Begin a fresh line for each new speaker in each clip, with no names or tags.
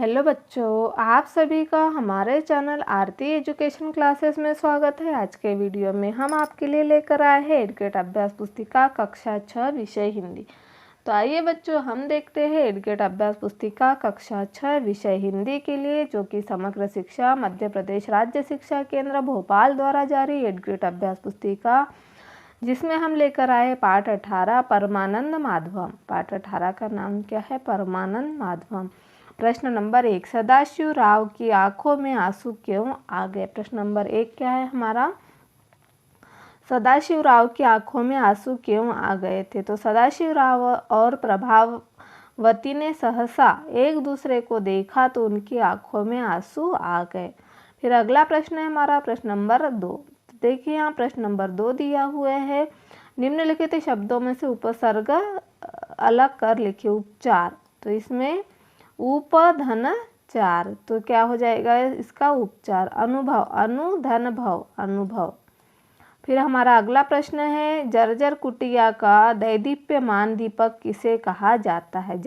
Hello बच्चों, आप सभी का हमारे चैनल आरती एजुकेशन क्लासेस में स्वागत है। आज के वीडियो में हम आपके लिए लेकर आए हैं एडुकेट अभ्यास पुस्तिका कक्षा 6 विषय हिंदी। तो आइए बच्चों, हम देखते हैं एडुकेट अभ्यास पुस्तिका कक्षा 6 विषय हिंदी के लिए, जो कि समग्र शिक्षा मध्य प्रदेश राज्य शिक्षा केंद्र भोपाल द्वारा जारी एडुकेट अभ्यास पुस्तिका, जिसमें हम लेकर आए पाठ 18 परमानंद माधवम। पाठ 18 का नाम क्या है? परमानंद माधवम। प्रश्न नंबर 1, सदाशिव राव की आंखों में आंसू क्यों आ गए? प्रश्न नंबर 1 क्या है हमारा? सदाशिव राव की आंखों में आंसू क्यों आ गए थे? तो सदाशिव राव और प्रभावती ने सहसा एक दूसरे को देखा तो उनकी आंखों में आंसू आ गए। फिर अगला प्रश्न है हमारा प्रश्न नंबर 2। देखिए यहाँ प्रश्न नंबर 2 दिया हुआ है, निम्नलिखित शब्दों में से उपसर्ग अलग कर लिखिए। उपचार, तो इसमें उप धन चार, तो क्या हो जाएगा इसका उपचार? अनुभव, अनु धन भव, अनुभव। फिर हमारा अगला प्रश्न है, जर्जर कुटिया का दैदीप्यमान दीपक किसे कहा जाता है?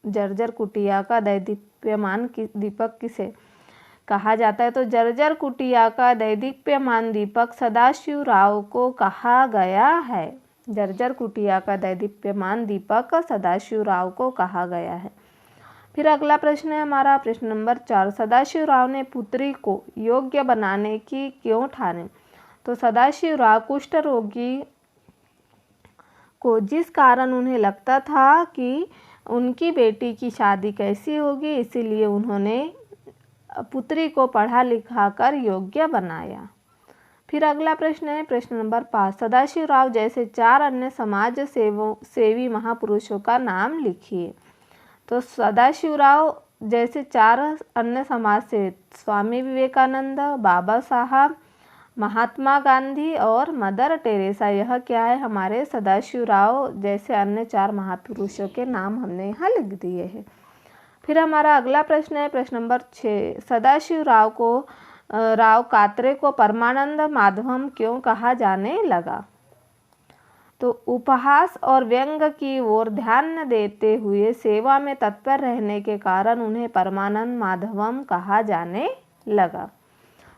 जर्जर कुटिया का दैदीप्यमान दीपक किसे कहा जाता है? तो जर्जर कुटिया का दैदीप्यमान दीपक सदाशिव राव को कहा गया है। जर्जर कुटिया का दैदीप्यमान दीपक सदाशिव राव को कहा गया है। फिर अगला प्रश्न है हमारा प्रश्न नंबर 4, सदाशिव राव ने पुत्री को योग्य बनाने की क्यों ठाने? तो सदाशिव राव कुष्ठ रोगी को जिस कारण उन्हें लगता था कि उनकी बेटी की शादी कैसी होगी, इसीलिए उन्होंने पुत्री को पढ़ा लिखा कर योग्य बनाया। फिर अगला प्रश्न है प्रश्न नंबर 5, सदाशिव राव जैसे 4 अन्य समाज सेवी महापुरुषों का नाम लिखिए। तो सदाशिव राव जैसे 4 अन्य समाज से स्वामी विवेकानंद, बाबा साहब, महात्मा गांधी और मदर टेरेसा, यह क्या है हमारे सदाशिव राव जैसे अन्य 4 महापुरुषों के नाम हमने यहाँ लिख दिए हैं। फिर हमारा अगला प्रश्न है प्रश्न नंबर 6, सदाशिव राव कात्रे को परमानंद माधवम क्यों कहा जाने लगा? तो उपहास और व्यंग की ओर ध्यान देते हुए सेवा में तत्पर रहने के कारण उन्हें परमानंद माधवम कहा जाने लगा।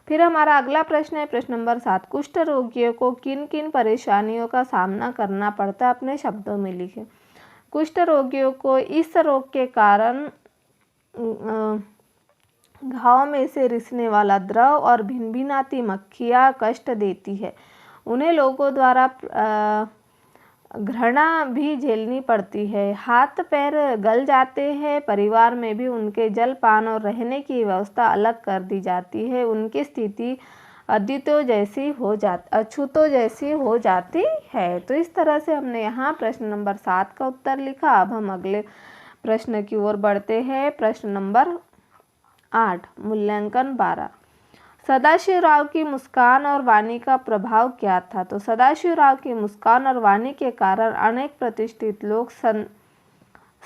फिर हमारा अगला प्रश्न है प्रश्न नंबर 7, कुष्ठ रोगियों को किन किन परेशानियों का सामना करना पड़ता है? अपने शब्दों में लिखें। कुष्ठ रोगियों को इस रोग के कारण घाव में से रिसने वाला द्रव और भिनभिनाती मक्खियाँ कष्ट देती है। उन्हें लोगों द्वारा घृणा भी झेलनी पड़ती है। हाथ पैर गल जाते हैं। परिवार में भी उनके जलपान और रहने की व्यवस्था अलग कर दी जाती है। उनकी स्थिति अछूतों जैसी हो जाती है। तो इस तरह से हमने यहाँ प्रश्न नंबर 7 का उत्तर लिखा। अब हम अगले प्रश्न की ओर बढ़ते हैं। प्रश्न नंबर 8, मूल्यांकन 12, सदाशिव राव की मुस्कान और वाणी का प्रभाव क्या था? तो सदाशिव राव की मुस्कान और वाणी के कारण अनेक प्रतिष्ठित लोग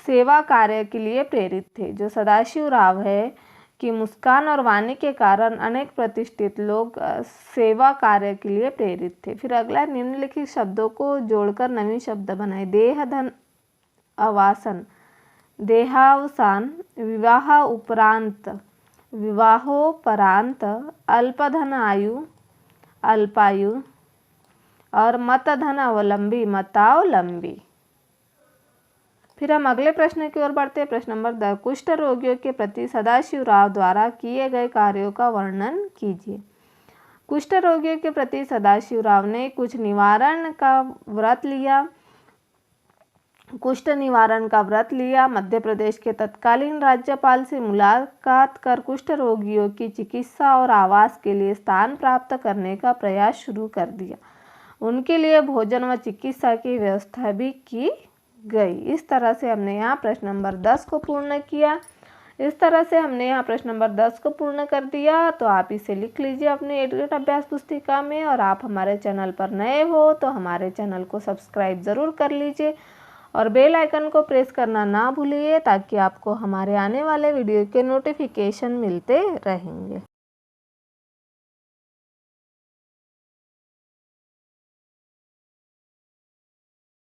सेवा कार्य के लिए प्रेरित थे। जो सदाशिव राव है कि मुस्कान और वाणी के कारण अनेक प्रतिष्ठित लोग सेवा कार्य के लिए प्रेरित थे। फिर अगला, निम्नलिखित शब्दों को जोड़कर नवीन शब्द बनाए। देह धन अवासन, देहावसान, विवाह उपरांत, विवाहोपरांत, अल्पधन आयु, अल्पायु और मतधन अवलंबी, मतावलंबी। फिर हम अगले प्रश्न की ओर बढ़ते हैं। प्रश्न नंबर 10, कुष्ठ रोगियों के प्रति सदाशिव राव द्वारा किए गए कार्यों का वर्णन कीजिए। कुष्ठ रोगियों के प्रति सदाशिव राव ने कुष्ठ निवारण का व्रत लिया। मध्य प्रदेश के तत्कालीन राज्यपाल से मुलाकात कर कुष्ठ रोगियों की चिकित्सा और आवास के लिए स्थान प्राप्त करने का प्रयास शुरू कर दिया। उनके लिए भोजन व चिकित्सा की व्यवस्था भी की गई। इस तरह से हमने यहाँ प्रश्न नंबर 10 को पूर्ण किया। इस तरह से हमने यहाँ प्रश्न नंबर 10 को पूर्ण कर दिया। तो आप इसे लिख लीजिए अपने एडुकेट अभ्यास पुस्तिका में। और आप हमारे चैनल पर नए हो तो हमारे चैनल को सब्सक्राइब ज़रूर कर लीजिए और बेल आइकन को प्रेस करना ना भूलिए, ताकि आपको हमारे आने वाले वीडियो के नोटिफिकेशन मिलते रहेंगे।